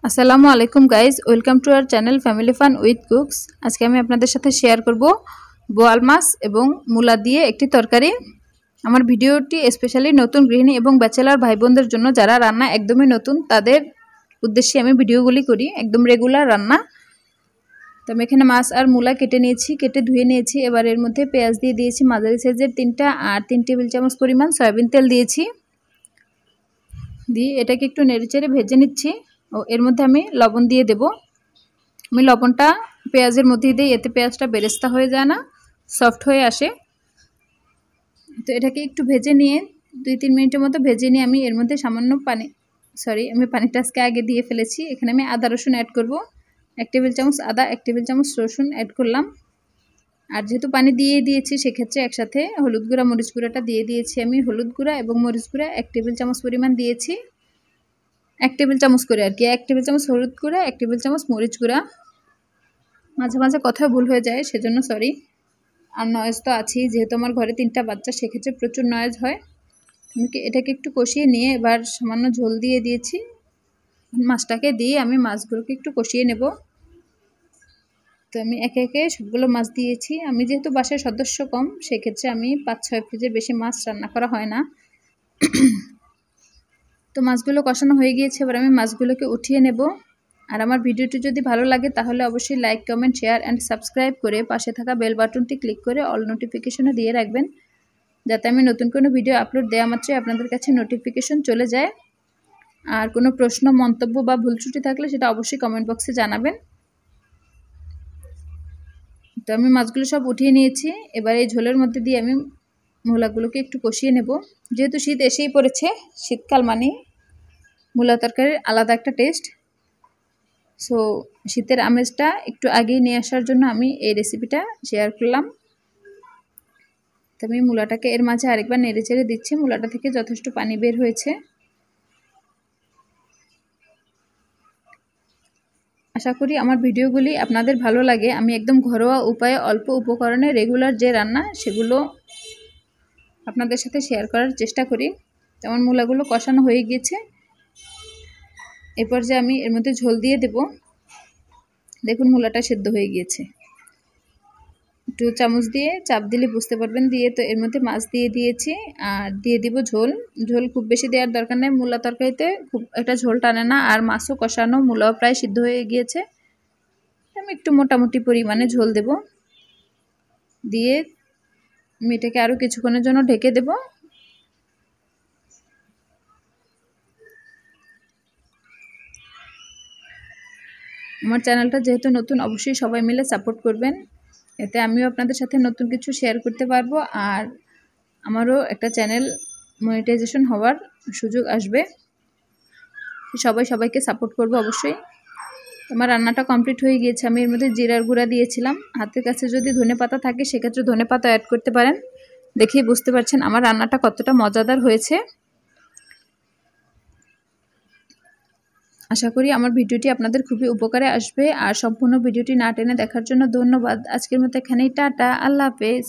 আসসালামু আলাইকুম guys, welcome to our channel family fun with cooks. আজকে আমি আপনাদের সাথে শেয়ার করব বোয়াল মাছ এবং মূলা দিয়ে একটি তরকারি। আমার ভিডিওটি স্পেশালি নতুন গৃহিণী এবং ব্যাচেলার ভাই বোনদের জন্য, যারা রান্না একদমই নতুন তাদের উদ্দেশ্যে আমি ভিডিওগুলি করি, একদম রেগুলার রান্না। তো আমি এখানে মাছ আর মূলা কেটে নিয়েছি, কেটে ধুয়ে নিয়েছি। এবার এর মধ্যে পেঁয়াজ দিয়ে দিয়েছি মাঝারি সাইজের 3টা, আর 3 টেবিল চামচ পরিমাণ সয়াবিন তেল দিয়েছি। দিয়ে এটাকে একটু নেড়েচেড়ে ভেজে নিচ্ছি। ও এর মধ্যে আমি লবণ দিয়ে দেব। আমি লবণটা পেঁয়াজের মধ্যে দিই, এতে পেঁয়াজটা বেরেস্তা হয়ে যায় না, সফট হয়ে আসে। তো এটাকে একটু ভেজে নিয়ে 2-3 মিনিটের মতো ভেজে নিয়ে আমি এর মধ্যে সামান্য পানি, আমি পানিটা আজকে আগে দিয়ে ফেলেছি। এখানে আমি আদা রসুন অ্যাড করব। 1 টেবিল চামচ আদা, 1 টেবিল চামচ রসুন অ্যাড করলাম। আর যেহেতু পানি দিয়ে দিয়েছি, সেক্ষেত্রে একসাথে হলুদ গুঁড়া মরিচ গুঁড়াটা দিয়ে দিয়েছি। আমি হলুদ গুঁড়া এবং মরিচ গুঁড়া 1 টেবিল চামচ পরিমাণ দিয়েছি, 1 টেবিল চামচ করে আর কি। 1 টেবিল চামচ হলুদ গুঁড়া, 1 টেবিল চামচ মরিচ গুঁড়া। মাঝে মাঝে কথা ভুল হয়ে যায়, সেজন্য সরি। আর নয়েজ তো আছেই, যেহেতু আমার ঘরে 3টা বাচ্চা, সেক্ষেত্রে প্রচুর নয়েজ হয়। আমি এটাকে একটু কষিয়ে নিয়ে এবার সামান্য ঝোল দিয়ে দিয়েছি। মাছটাকে দিয়ে আমি মাছগুলোকে একটু কষিয়ে নেব। তো আমি একে একে সবগুলো মাছ দিয়েছি। আমি যেহেতু বাসায় সদস্য কম, সেক্ষেত্রে আমি 5-6 কেজির বেশি মাছ রান্না করা হয় না। তো মাছগুলো কষানো হয়ে গিয়েছে, এবার আমি মাছগুলোকে উঠিয়ে নেব। আর আমার ভিডিওটি যদি ভালো লাগে তাহলে অবশ্যই like, comment, share and subscribe করে পাশে থাকা বেল বাটনটি ক্লিক করে অল নোটিফিকেশনে দিয়ে রাখবেন, যাতে আমি নতুন কোনো ভিডিও আপলোড দেওয়া মাত্রই আপনাদের কাছে নোটিফিকেশন চলে যায়। আর কোনো প্রশ্ন, মন্তব্য বা ভুল ত্রুটি থাকলে সেটা অবশ্যই কমেন্ট বক্সে জানাবেন। তো আমি মাছগুলো সব উঠিয়ে নিয়েছি। এবার এই ঝোলের মধ্যে দিয়ে আমি মূলাগুলোকে একটু কষিয়ে নেব। যেহেতু শীত এসেই পড়েছে, শীতকাল মানে মূলা তরকারির আলাদা একটা টেস্ট। সো শীতের আমেজটা একটু আগেই নিয়ে আসার জন্য আমি এই রেসিপিটা শেয়ার করলাম। তো আমি মূলাটাকে এর মাঝে আরেকবার নেড়ে চেড়ে দিচ্ছি। মূলাটা থেকে যথেষ্ট পানি বের হয়েছে। আশা করি আমার ভিডিওগুলি আপনাদের ভালো লাগে। আমি একদম ঘরোয়া উপায়ে অল্প উপকরণে রেগুলার যে রান্না, সেগুলো আপনাদের সাথে শেয়ার করার চেষ্টা করি। যেমন মূলাগুলো কষানো হয়ে গিয়েছে, এরপর যে আমি এর মধ্যে ঝোল দিয়ে দেব। দেখুন মূলাটা সেদ্ধ হয়ে গিয়েছে। একটু চামচ দিয়ে চাপ দিলে বুঝতে পারবেন। দিয়ে তো এর মধ্যে মাছ দিয়ে দিয়েছি, আর দিয়ে দিব ঝোল। ঝোল খুব বেশি দেওয়ার দরকার নেই, মূলা তরকারিতে খুব একটা ঝোল টানে না। আর মাছও কষানো, মূলাও প্রায় সিদ্ধ হয়ে গিয়েছে। আমি একটু মোটামুটি পরিমাণে ঝোল দেব। দিয়ে আমি এটাকে আরও কিছুক্ষণের জন্য ঢেকে দেব। আমার চ্যানেলটা যেহেতু নতুন, অবশ্যই সবাই মিলে সাপোর্ট করবেন, এতে আমিও আপনাদের সাথে নতুন কিছু শেয়ার করতে পারবো। আর আমারও একটা চ্যানেল মনিটাইজেশন হওয়ার সুযোগ আসবে। সবাই সবাইকে সাপোর্ট করবো অবশ্যই। আমার রান্নাটা কমপ্লিট হয়ে গিয়েছে। আমি এর মধ্যে জিরার গুঁড়া দিয়েছিলাম। হাতের কাছে যদি ধনেপাতা থাকে, সেক্ষেত্রে ধনেপাতা অ্যাড করতে পারেন। দেখেই বুঝতে পারছেন আমার রান্নাটা কতটা মজাদার হয়েছে। আশা করি আমার ভিডিওটি আপনাদের খুবই উপকারে আসবে। আর সম্পূর্ণ ভিডিওটি না টেনে দেখার জন্য ধন্যবাদ। আজকের মতো এখানেই টাটা, আল্লাহ হাফেজ।